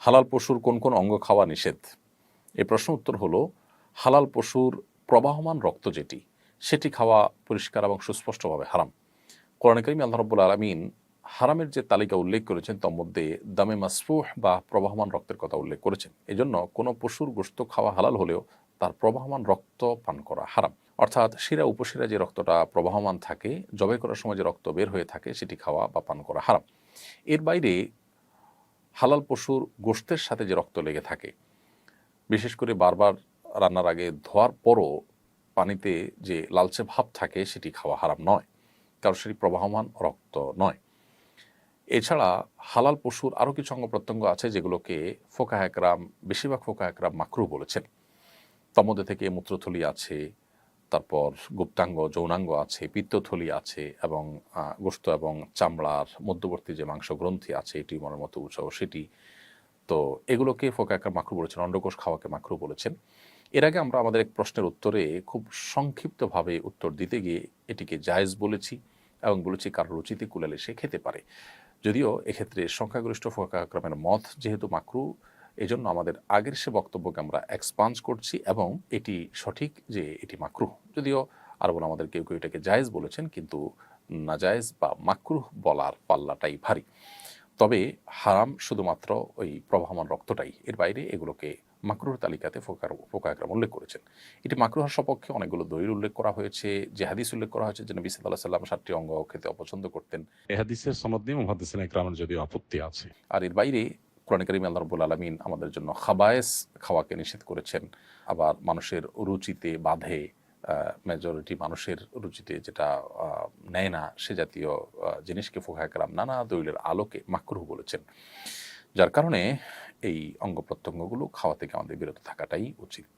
হালাল পশুর কোন কোন অঙ্গ খাওয়া নিষেধ? এই প্রশ্ন উত্তর হলো, হালাল পশুর প্রবাহমান রক্ত যেটি, সেটি খাওয়া পরিষ্কার এবং সুস্পষ্টভাবে হারাম। কোরআনে কারিমে আল্লাহ রাব্বুল আলামিন হারামের যে তালিকা উল্লেখ করেছেন তার মধ্যে দামে মাসফুহ বা প্রবাহমান রক্তের কথা উল্লেখ করেছেন। এজন্য কোনো পশুর গোশত খাওয়া হালাল হলেও তার প্রবাহমান রক্ত পান করা হারাম। অর্থাৎ শিরা উপশিরা যে রক্তটা প্রবাহমান থাকে, জবাই করার সময় যে রক্ত বের হয়ে থাকে, সেটি খাওয়া বা পান করা হারাম। এর বাইরে হালাল পশুর গোশতের সাথে যে রক্ত লেগে থাকে, বিশেষ করে বারবার রান্নার আগে ধোয়ার পরও পানিতে যে লালচে ভাব থাকে, সেটি খাওয়া হারাম নয়, কারণ সেটি প্রবাহমান রক্ত নয়। এছাড়া হালাল পশুর আরও কিছু অঙ্গ প্রত্যঙ্গ আছে যেগুলোকে ফোকাহ একরাম, বেশিরভাগ ফোকাহ একরাম মাকরুহ বলেছেন। তার মধ্যে থেকে মূত্রথলি আছে, তারপর গুপ্তাঙ্গ যৌনাঙ্গ আছে, পিত্তথলি আছে, এবং গোশত এবং চামড়ার মধ্যবর্তী যে মাংস গ্রন্থি আছে, টিউমারের মতো উৎস, সেটি। তো এগুলোকে ফোকাহ একরাম মাকরুহ বলেছেন, অন্ডকোষ খাওয়াকে মাকরুহ বলেছেন। এর আগে আমরা আমাদের এক প্রশ্নের উত্তরে খুব সংক্ষিপ্তভাবে উত্তর দিতে গিয়ে এটিকে জায়েজ বলেছি এবং বলেছি কারো রুচিতে কুলালে সে খেতে পারে। যদিও এক্ষেত্রে সংখ্যাগরিষ্ঠ ফোকাহ একরামের মত যেহেতু মাকরুহ, এজন্য আমাদের আগের সে বক্তব্যকে আমরা এক্সপান্স করছি এবং এটি সঠিক যে এটি মাকরুহ। যদিও আর বলে আমাদের কেউ কেউ এটাকে জায়েজ বলেছেন, কিন্তু নাজায়েজ বা মাকরুহ বলার পাল্লাটাই ভারী। তবে হারাম শুধুমাত্র ওই প্রবাহমান রক্তটাই, এর বাইরে এগুলোকে মাকরুহ তালিকাতে ফোকাহ একরাম উল্লেখ করেছেন। এটি মাকরুহের সপক্ষে অনেকগুলো দলিল উল্লেখ করা হয়েছে, যে হাদিস উল্লেখ করা হয়েছে যে নবী সাল্লাল্লাহু আলাইহি ওয়াসাল্লাম 7টি অঙ্গ খেতে অপছন্দ করতেন। এ হাদিসের সনদ নিয়ে মুহাদ্দিসিনে ইকরামের যদিও আপত্তি আছে। আর এর বাইরে কোরআনে কারিমে আল্লাহ রাব্বুল আলামিন আমাদের জন্য খাবায়েস খাওয়াকে নিষেধ করেছেন। আবার মানুষের রুচিতে বাধে, মেজরিটি মানুষের রুচিতে যেটা নেয় না, সে জাতীয় জিনিসকে ফোকাহ একরাম নানা দলিলের আলোকে মাকরুহ বলেছেন। যার কারণে এই অঙ্গ প্রত্যঙ্গগুলো খাওয়া থেকে আমাদের বিরত থাকাটাই উচিত।